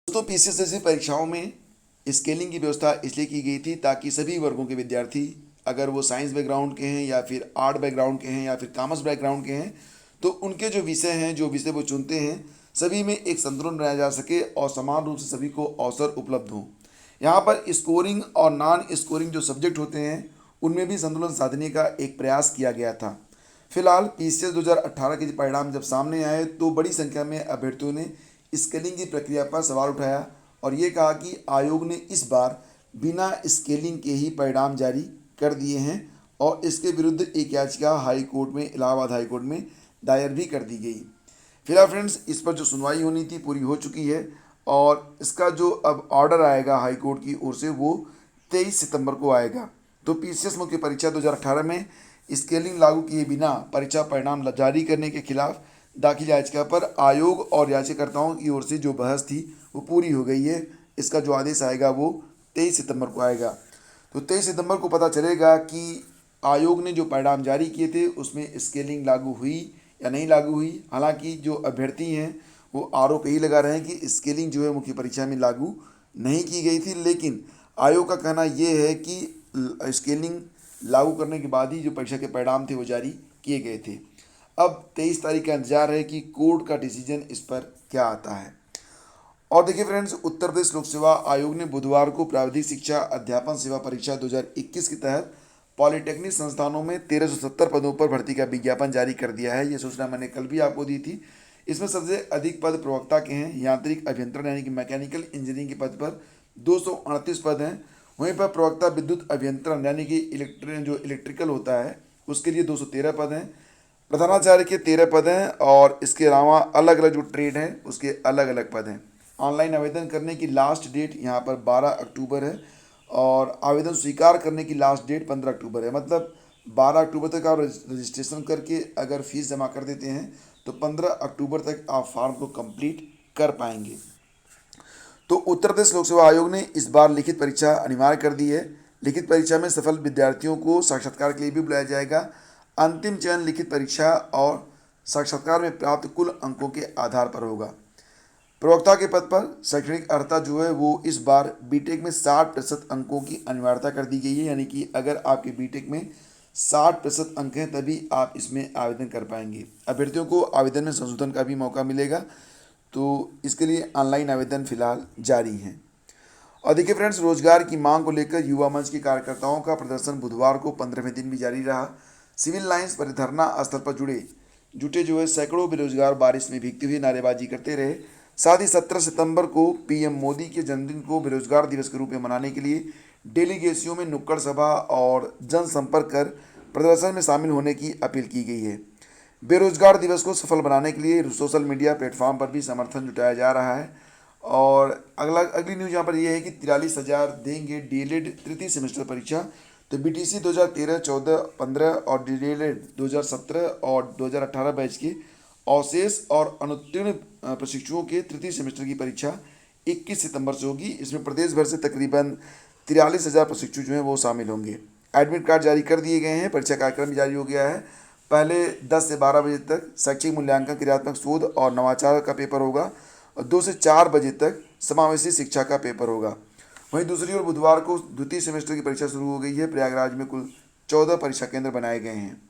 दोस्तों पीसीएस जैसी परीक्षाओं में स्केलिंग की व्यवस्था इसलिए की गई थी ताकि सभी वर्गों के विद्यार्थी, अगर वो साइंस बैकग्राउंड के हैं या फिर आर्ट बैकग्राउंड के हैं या फिर कॉमर्स बैकग्राउंड के हैं, तो उनके जो विषय हैं, जो विषय वो चुनते हैं, सभी में एक संतुलन बनाया जा सके और समान रूप से सभी को अवसर उपलब्ध हो। यहाँ पर स्कोरिंग और नॉन स्कोरिंग जो सब्जेक्ट होते हैं उनमें भी संतुलन साधने का एक प्रयास किया गया था। फिलहाल पीसीएस 2018 के परिणाम जब सामने आए तो बड़ी संख्या में अभ्यर्थियों ने स्केलिंग की प्रक्रिया पर सवाल उठाया और ये कहा कि आयोग ने इस बार बिना स्केलिंग के ही परिणाम जारी कर दिए हैं और इसके विरुद्ध एक याचिका हाई कोर्ट में, इलाहाबाद हाई कोर्ट में दायर भी कर दी गई। फिलहाल फ्रेंड्स, इस पर जो सुनवाई होनी थी पूरी हो चुकी है और इसका जो अब ऑर्डर आएगा हाई कोर्ट की ओर से वो 23 सितंबर को आएगा। तो पीसीएस मुख्य परीक्षा 2018 में स्केलिंग लागू किए बिना परीक्षा परिणाम जारी करने के खिलाफ दाखिल याचिका पर आयोग और याचिकाकर्ताओं की ओर से जो बहस थी वो पूरी हो गई है। इसका जो आदेश आएगा वो 23 सितंबर को आएगा। तो 23 सितंबर को पता चलेगा कि आयोग ने जो परिणाम जारी किए थे उसमें स्केलिंग लागू हुई या नहीं लागू हुई। हालांकि जो अभ्यर्थी हैं वो आरोप यही लगा रहे हैं कि स्केलिंग जो है मुख्य परीक्षा में लागू नहीं की गई थी, लेकिन आयोग का कहना ये है कि स्केलिंग लागू करने के बाद ही जो परीक्षा के परिणाम थे वो जारी किए गए थे। अब 23 तारीख का इंतजार है कि कोर्ट का डिसीजन इस पर क्या आता है। और देखिए फ्रेंड्स, उत्तर प्रदेश लोक सेवा आयोग ने बुधवार को प्राविधिक शिक्षा अध्यापन सेवा परीक्षा 2021 के तहत पॉलिटेक्निक संस्थानों में 1370 पदों पर भर्ती का विज्ञापन जारी कर दिया है। ये सूचना मैंने कल भी आपको दी थी। इसमें सबसे अधिक पद प्रवक्ता के हैं। यांत्रिक अभियंत्रण यानी कि मैकेनिकल इंजीनियरिंग के पद पर 238 पद हैं। वहीं पर प्रवक्ता विद्युत अभियंत्रण यानी कि इलेक्ट्रिकल होता है उसके लिए 213 पद हैं। प्रधानाचार्य के 13 पद हैं और इसके अलावा अलग अलग जो ट्रेड हैं उसके अलग अलग पद हैं। ऑनलाइन आवेदन करने की लास्ट डेट यहाँ पर 12 अक्टूबर है और आवेदन स्वीकार करने की लास्ट डेट 15 अक्टूबर है। मतलब 12 अक्टूबर तक आप रजिस्ट्रेशन करके अगर फीस जमा कर देते हैं तो 15 अक्टूबर तक आप फॉर्म को कंप्लीट कर पाएंगे। तो उत्तर प्रदेश लोक सेवा आयोग ने इस बार लिखित परीक्षा अनिवार्य कर दी है। लिखित परीक्षा में सफल विद्यार्थियों को साक्षात्कार के लिए भी बुलाया जाएगा। अंतिम चयन लिखित परीक्षा और साक्षात्कार में प्राप्त कुल अंकों के आधार पर होगा। प्रवक्ता के पद पर शैक्षणिक अर्हता जो है वो इस बार बीटेक में 60% अंकों की अनिवार्यता कर दी गई है। यानी कि अगर आपके बीटेक में 60% अंक हैं तभी आप इसमें आवेदन कर पाएंगे। अभ्यर्थियों को आवेदन में संशोधन का भी मौका मिलेगा, तो इसके लिए ऑनलाइन आवेदन फिलहाल जारी है। और देखिए फ्रेंड्स, रोजगार की मांग को लेकर युवा मंच के कार्यकर्ताओं का प्रदर्शन बुधवार को 15वें दिन भी जारी रहा। सिविल लाइंस पर धरना स्थल पर जुटे जो है सैकड़ों बेरोजगार बारिश में भीगते हुए नारेबाजी करते रहे। साथ ही 17 सितंबर को पीएम मोदी के जन्मदिन को बेरोजगार दिवस के रूप में मनाने के लिए डेलीगेसियों में नुक्कड़ सभा और जनसंपर्क कर प्रदर्शन में शामिल होने की अपील की गई है। बेरोजगार दिवस को सफल बनाने के लिए सोशल मीडिया प्लेटफॉर्म पर भी समर्थन जुटाया जा रहा है। और अगली न्यूज़ यहाँ पर यह है कि 43,000 देंगे डीएलएड तृतीय सेमेस्टर परीक्षा। तो बीटीसी 2013, 14, 15 और डीएलएड 2017 और 2018 बैच के अवशेष और अनुत्तीर्ण प्रशिक्षुओं के तृतीय सेमेस्टर की परीक्षा 21 सितंबर से होगी। इसमें प्रदेश भर से तकरीबन 43,000 प्रशिक्षु जो हैं वो शामिल होंगे। एडमिट कार्ड जारी कर दिए गए हैं। परीक्षा कार्यक्रम भी जारी हो गया है। पहले 10 से 12 बजे तक शैक्षिक मूल्यांकन, क्रियात्मक शोध और नवाचार का पेपर होगा और 2 से 4 बजे तक समावेशी शिक्षा का पेपर होगा। वहीं दूसरी ओर बुधवार को द्वितीय सेमेस्टर की परीक्षा शुरू हो गई है। प्रयागराज में कुल 14 परीक्षा केंद्र बनाए गए हैं।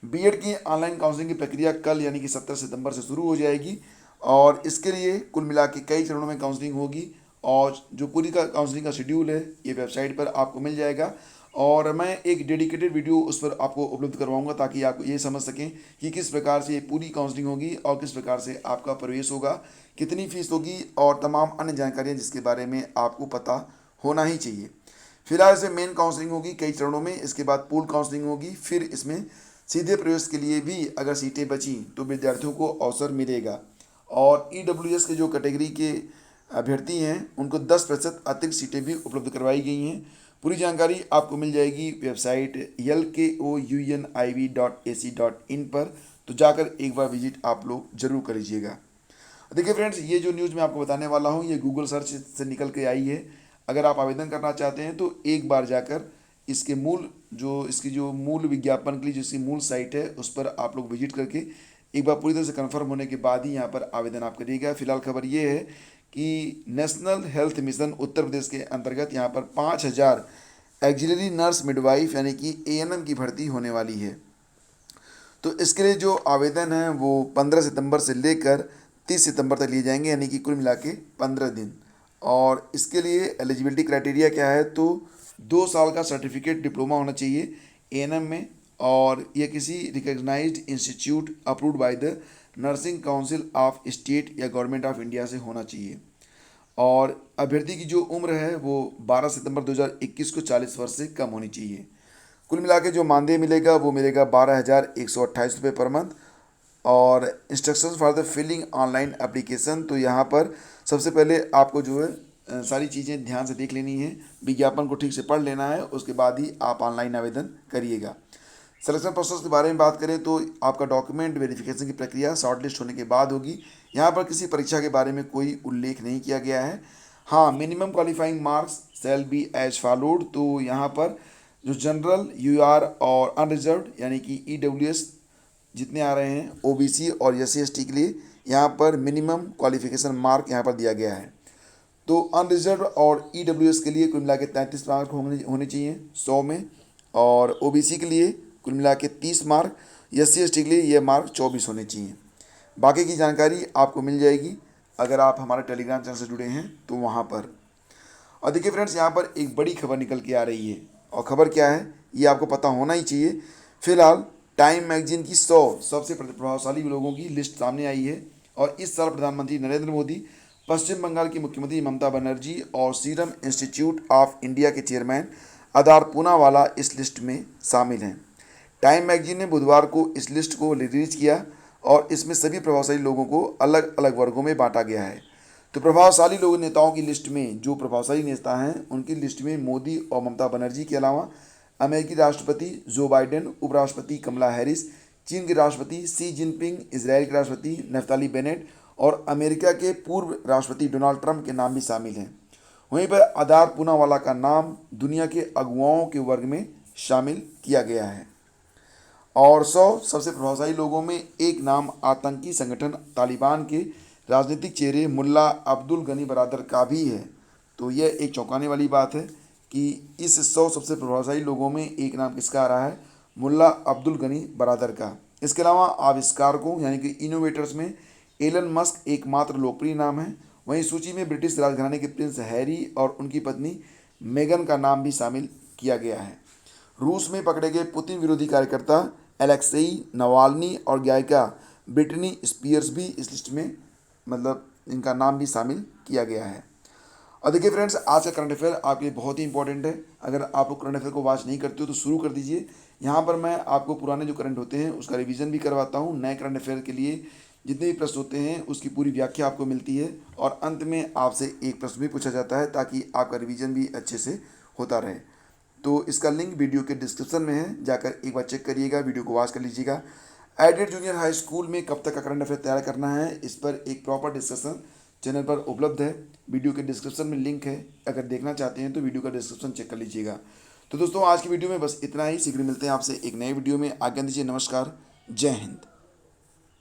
बीएड की ऑनलाइन काउंसलिंग की प्रक्रिया कल यानी कि 17 सितंबर से शुरू हो जाएगी और इसके लिए कुल मिला के कई चरणों में काउंसलिंग होगी और जो पूरी का काउंसलिंग का शेड्यूल है ये वेबसाइट पर आपको मिल जाएगा और मैं एक डेडिकेटेड वीडियो उस पर आपको उपलब्ध करवाऊंगा ताकि आप ये समझ सकें कि किस प्रकार से ये पूरी काउंसलिंग होगी और किस प्रकार से आपका प्रवेश होगा, कितनी फीस होगी और तमाम अन्य जानकारियाँ जिसके बारे में आपको पता होना ही चाहिए। फिलहाल से मेन काउंसलिंग होगी कई चरणों में, इसके बाद पूल काउंसलिंग होगी, फिर इसमें सीधे प्रवेश के लिए भी अगर सीटें बची तो विद्यार्थियों को अवसर मिलेगा। और ईडब्ल्यूएस के जो कैटेगरी के अभ्यर्थी हैं उनको 10% अतिरिक्त सीटें भी उपलब्ध करवाई गई हैं। पूरी जानकारी आपको मिल जाएगी वेबसाइट lkouniv.ac.in पर, तो जाकर एक बार विजिट आप लोग जरूर कर लीजिएगा। देखिए फ्रेंड्स, ये जो न्यूज़ मैं आपको बताने वाला हूँ ये गूगल सर्च से निकल के आई है। अगर आप आवेदन करना चाहते हैं तो एक बार जाकर इसके इसकी जो मूल विज्ञापन के लिए जिसकी मूल साइट है उस पर आप लोग विजिट करके एक बार पूरी तरह से कंफर्म होने के बाद ही यहाँ पर आवेदन आप करिएगा। फिलहाल खबर ये है कि national health mission Uttar Pradesh के अंतर्गत यहाँ पर 5,000 एक्जिलरी नर्स मिडवाइफ यानी कि ANM की भर्ती होने वाली है। तो इसके लिए जो आवेदन है वो 15 सितंबर से लेकर 30 सितंबर तक लिए जाएंगे, यानी कि कुल मिला के 15 दिन। और इसके लिए एलिजिबिलिटी क्राइटेरिया क्या है, तो 2 साल का सर्टिफिकेट डिप्लोमा होना चाहिए ANM में, और यह किसी recognised institute approved by the nursing council of state या गवर्नमेंट ऑफ इंडिया से होना चाहिए। और अभ्यर्थी की जो उम्र है वो 12 सितंबर 2021 को 40 वर्ष से कम होनी चाहिए। कुल मिला के जो मानदेय मिलेगा वो मिलेगा 12,128 रुपये पर मंथ। और instructions for the filling online application, तो यहाँ पर सबसे पहले आपको जो है सारी चीज़ें ध्यान से देख लेनी है, विज्ञापन को ठीक से पढ़ लेना है, उसके बाद ही आप ऑनलाइन आवेदन करिएगा। सिलेक्शन प्रोसेस के बारे में बात करें तो आपका डॉक्यूमेंट वेरिफिकेशन की प्रक्रिया शॉर्टलिस्ट होने के बाद होगी। यहाँ पर किसी परीक्षा के बारे में कोई उल्लेख नहीं किया गया है। हाँ, minimum qualifying marks shall be as followed, तो यहाँ पर जो जनरल, UR और अनरिजर्व्ड यानी कि EWS जितने आ रहे हैं, OBC और SC/ST के लिए यहाँ पर मिनिमम क्वालिफिकेशन मार्क यहाँ पर दिया गया है। तो अनरिजर्व और EWS के लिए कुल मिला के 33 मार्क होने चाहिए 100 में, और OBC के लिए कुल मिला के 30 मार्क, SC/ST के लिए ये मार्क 24 होने चाहिए। बाकी की जानकारी आपको मिल जाएगी अगर आप हमारे टेलीग्राम चैनल से जुड़े हैं तो वहाँ पर। और देखिए फ्रेंड्स, यहाँ पर एक बड़ी खबर निकल के आ रही है, और खबर क्या है ये आपको पता होना ही चाहिए। फिलहाल टाइम मैगजीन की 100 सबसे प्रभावशाली लोगों की लिस्ट सामने आई है, और इस साल प्रधानमंत्री नरेंद्र मोदी, पश्चिम बंगाल की मुख्यमंत्री ममता बनर्जी और सीरम इंस्टीट्यूट ऑफ इंडिया के चेयरमैन आधार पूनावाला इस लिस्ट में शामिल हैं। टाइम मैगजीन ने बुधवार को इस लिस्ट को रिलीज किया, और इसमें सभी प्रभावशाली लोगों को अलग अलग वर्गों में बांटा गया है। तो प्रभावशाली लोग नेताओं की लिस्ट में जो प्रभावशाली नेता हैं उनकी लिस्ट में मोदी और ममता बनर्जी के अलावा अमेरिकी राष्ट्रपति जो बाइडेन, उपराष्ट्रपति कमला हैरिस, चीन के राष्ट्रपति शी जिनपिंग, इजराइल के राष्ट्रपति नफ्ताली बेनेट और अमेरिका के पूर्व राष्ट्रपति डोनाल्ड ट्रंप के नाम भी शामिल हैं। वहीं पर आधार पूनावाला का नाम दुनिया के अगुवाओं के वर्ग में शामिल किया गया है। और 100 सबसे प्रभावशाली लोगों में एक नाम आतंकी संगठन तालिबान के राजनीतिक चेहरे मुल्ला अब्दुल गनी बरादर का भी है। तो यह एक चौंकाने वाली बात है कि इस 100 सबसे प्रभावशाली लोगों में एक नाम किसका आ रहा है, मुल्ला अब्दुल गनी बरादर का। इसके अलावा आविष्कारकों यानी कि इनोवेटर्स में एलन मस्क एकमात्र लोकप्रिय नाम है। वहीं सूची में ब्रिटिश राजघराने के प्रिंस हैरी और उनकी पत्नी मेगन का नाम भी शामिल किया गया है। रूस में पकड़े गए पुतिन विरोधी कार्यकर्ता एलेक्सेई नवाल्नी और गायिका ब्रिटनी स्पीयर्स भी इस लिस्ट में इनका नाम भी शामिल किया गया है। और देखिए फ्रेंड्स, आज का करंट अफेयर आपके लिए बहुत ही इंपॉर्टेंट है। अगर आप लोग करंट अफेयर को वॉच नहीं करते हो तो शुरू कर दीजिए। यहाँ पर मैं आपको पुराने जो करंट होते हैं उसका रिवीजन भी करवाता हूँ। नए करंट अफेयर के लिए जितने भी प्रश्न होते हैं उसकी पूरी व्याख्या आपको मिलती है, और अंत में आपसे एक प्रश्न भी पूछा जाता है ताकि आपका रिवीजन भी अच्छे से होता रहे। तो इसका लिंक वीडियो के डिस्क्रिप्शन में है, जाकर एक बार चेक करिएगा, वीडियो को वॉच कर लीजिएगा। एडेड जूनियर हाई स्कूल में कब तक का करंट अफेयर तैयार करना है, इस पर एक प्रॉपर डिस्कशन चैनल पर उपलब्ध है। वीडियो के डिस्क्रिप्शन में लिंक है, अगर देखना चाहते हैं तो वीडियो का डिस्क्रिप्शन चेक कर लीजिएगा। तो दोस्तों, आज की वीडियो में बस इतना ही। शीघ्र मिलते हैं आपसे एक नए वीडियो में। आज्ञा दीजिए, नमस्कार, जय हिंद।